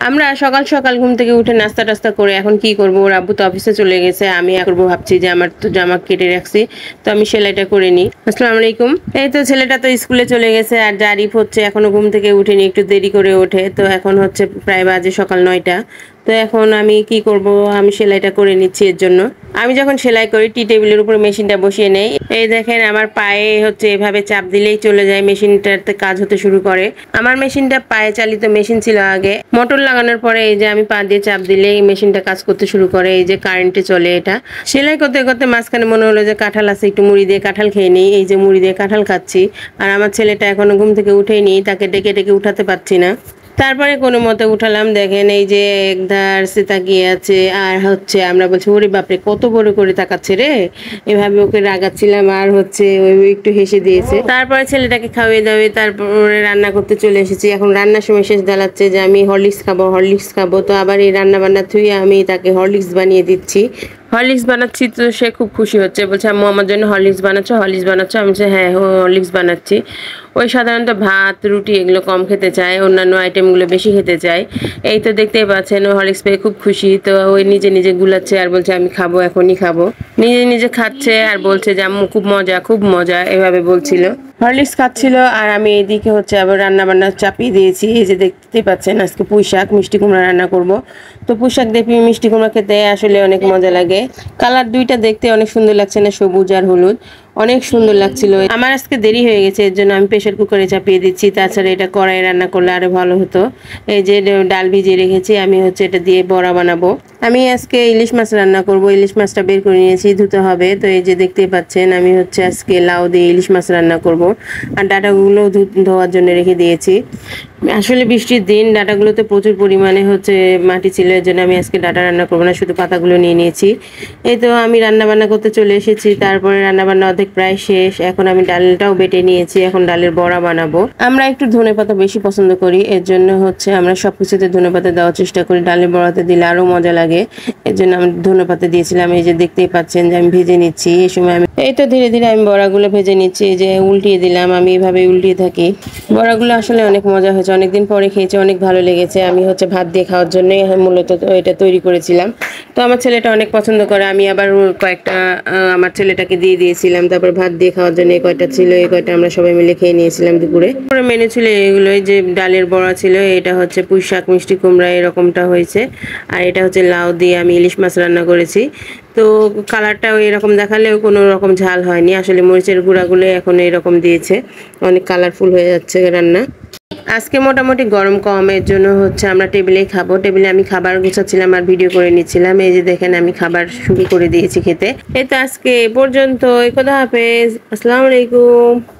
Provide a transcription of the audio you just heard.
আমরা সকাল সকাল ঘুম থেকে উঠে নাস্তা টাস্তা করে এখন কি করব, ওর আব্বু তো অফিসে চলে গেছে, আমি করবো ভাবছি যে আমার তো জামা কেটে রাখছি, তো আমি সেলাইটা করে নিই। আসসালামু আলাইকুম। এই তো ছেলেটা তো স্কুলে চলে গেছে, আর জারিফ হচ্ছে এখনো ঘুম থেকে উঠেনি, একটু দেরি করে ওঠে, তো এখন হচ্ছে প্রায় বাজে সকাল 9টা। তো এখন আমি কি করব, আমি সেলাইটা করে নিচ্ছি। এর জন্য আমি যখন সেলাই করি টি টেবিলের উপর মেশিনটা বসিয়ে নেই। এই দেখেন আমার পায়ে হচ্ছে এভাবে চাপ দিলেই চলে যায়, মেশিনটাতে কাজ হতে শুরু করে। আমার মেশিনটা পায়ে চালিত মেশিন ছিল আগে, মোটর লাগানোর পরে এই যে আমি পা দিয়ে চাপ দিলেই মেশিনটা কাজ করতে শুরু করে, এই যে কারেন্টে চলে এটা। সেলাই করতে করতে মাঝখানে মনে হলো যে কাঁঠাল আছে, একটু মুড়ি দিয়ে কাঁঠাল খেয়ে নিই, এই যে মুড়ি দিয়ে কাঁঠাল খাচ্ছি। আর আমার ছেলেটা এখনো ঘুম থেকে উঠেনি, তাকে ডেকে ডেকে উঠাতে পারছি না। তারপরে কোনো মতে উঠালাম, দেখেন এই যে একধার সে তাকিয়ে আছে, আর হচ্ছে আমরা বলছি ওরে বাপরে কত বড় করে তাকাচ্ছে রে, এভাবে ওকে রাগাচ্ছিলাম, আর হচ্ছে ওই একটু হেসে দিয়েছে। তারপরে ছেলেটাকে খাওয়িয়ে দাওয়িয়ে তারপরে রান্না করতে চলে এসেছি। এখন রান্নার সময় শেষ দাঁড়াচ্ছে যে আমি হরলিক্স খাবো, হরলিক্স খাবো, তো আবার এই রান্না বান্না থুয়ে আমি তাকে হরলিক্স বানিয়ে দিচ্ছি। হরলিক্স বানাচ্ছি, তো সে খুব খুশি হচ্ছে, বলছে আম্মু আমার জন্য হরলিক্স বানাচ্ছ, হরলিক্স বানাচ্ছ। আমি বলছি হ্যাঁ হরলিক্স বানাচ্ছি। ওই সাধারণত ভাত রুটি এগুলো কম খেতে চায়, অন্যান্য আইটেমগুলো বেশি খেতে চায়। এই তো দেখতেই পাচ্ছেন ও হরলিক্স পেয়ে খুব খুশি, তো ওই নিজে নিজে গুলাচ্ছে আর বলছে আমি খাবো, এখনই খাবো। নিজে নিজে খাচ্ছে আর বলছে যে আম্মু খুব মজা খুব মজা, এভাবে বলছিল। হরলিক্স খাচ্ছিল আর আমি এইদিকে হচ্ছে আবার রান্না বান্না চাপিয়ে দিয়েছি। এই যে দেখতে পাচ্ছেন আজকে পুঁই শাক মিষ্টি কুমড়া রান্না করব। তো পুঁই শাক দিয়ে মিষ্টি কুমড়া খেতে আসলে অনেক মজা লাগে। কালার দুইটা দেখতে অনেক সুন্দর লাগছে না, সবুজ আর হলুদ, অনেক সুন্দর লাগছিল। আমার আজকে দেরি হয়ে গেছে, এর জন্য আমি প্রেশার কুকারে চাপিয়ে দিচ্ছি, তাছাড়া এটা কড়াই রান্না করলে আরো ভালো হতো। এই যে ডাল ভিজিয়ে রেখেছি, আমি হচ্ছে এটা দিয়ে বড়া বানাবো। আমি আজকে ইলিশ মাছ রান্না করব, ইলিশ মাছটা বের করে নিয়েছি, ধুতে হবে। তো এই যে দেখতেই পাচ্ছেন আমি হচ্ছে আজকে লাউ দিয়ে ইলিশ মাছ রান্না করব, আর ডাটাগুলো ধোয়ার জন্য রেখে দিয়েছি। আসলে বৃষ্টির দিন ডাটাগুলোতে প্রচুর পরিমাণে হচ্ছে মাটি ছিল, এর জন্য আমি আজকে ডাটা রান্না করবো না, শুধু পাতাগুলো নিয়ে নিয়েছি। এই তো আমি রান্না বান্না করতে চলে এসেছি, তারপরে রান্না বান্না অর্ধেক প্রায় শেষ। এখন আমি ডালটাও বেটে নিয়েছি, এখন ডালের বড়া বানাবো। আমরা একটু ধনেপাতা বেশি পছন্দ করি, এর জন্য হচ্ছে আমরা সবকিছুতে ধনেপাতা দেওয়ার চেষ্টা করি, ডালের বড়াতে দিলে আরো মজা লাগে, এর জন্য আমি ধনেপাতা দিয়েছিলাম। এই যে দেখতেই পাচ্ছেন যে আমি ভেজে নিচ্ছি। এই সময় আমি এই তো ধীরে ধীরে আমি বড়াগুলো ভেজে নিচ্ছি, এই যে উল্টিয়ে দিলাম, আমি এভাবে উল্টিয়ে থাকি। বড়াগুলো আসলে অনেক মজা হয়েছে, অনেকদিন পরে খেয়েছি, অনেক ভালো লেগেছে। আমি হচ্ছে ভাত দিয়ে খাওয়ার জন্যই মূলত এটা তৈরি করেছিলাম। তো আমার ছেলেটা অনেক পছন্দ করে, আমি আবার কয়েকটা আমার ছেলেটাকে দিয়ে দিয়েছিলাম। তারপর ভাত দিয়ে খাওয়ার জন্য এই কয়টা ছিল, এই কয়টা আমরা সবাই মিলে খেয়ে নিয়েছিলাম দুপুরে। পুরো মেনু ছিল এগুলো, যে ডালের বড়া ছিল, এটা হচ্ছে পুঁই শাক মিষ্টি কুমড়া এরকমটা হয়েছে, আর এটা হচ্ছে লাউ দিয়ে আমি ইলিশ মাছ রান্না করেছি। তো কালারটাও এরকম দেখালেও কোনো রকম ঝাল হয়নি, আসলে মরিচের গুঁড়াগুলো এখন এরকম দিয়েছে, অনেক কালারফুল হয়ে যাচ্ছে রান্না। আজকে মোটামুটি গরম কম, এর জন্য হচ্ছে আমরা টেবিলেই খাবো। টেবিলে আমি খাবার গুছাচ্ছিলাম আর ভিডিও করে নিচ্ছিলাম। এই যে দেখেন আমি খাবার শুরু করে দিয়েছি খেতে। এই তো আজকে এ পর্যন্ত, খোদা হাফেজ, আসসালামু আলাইকুম।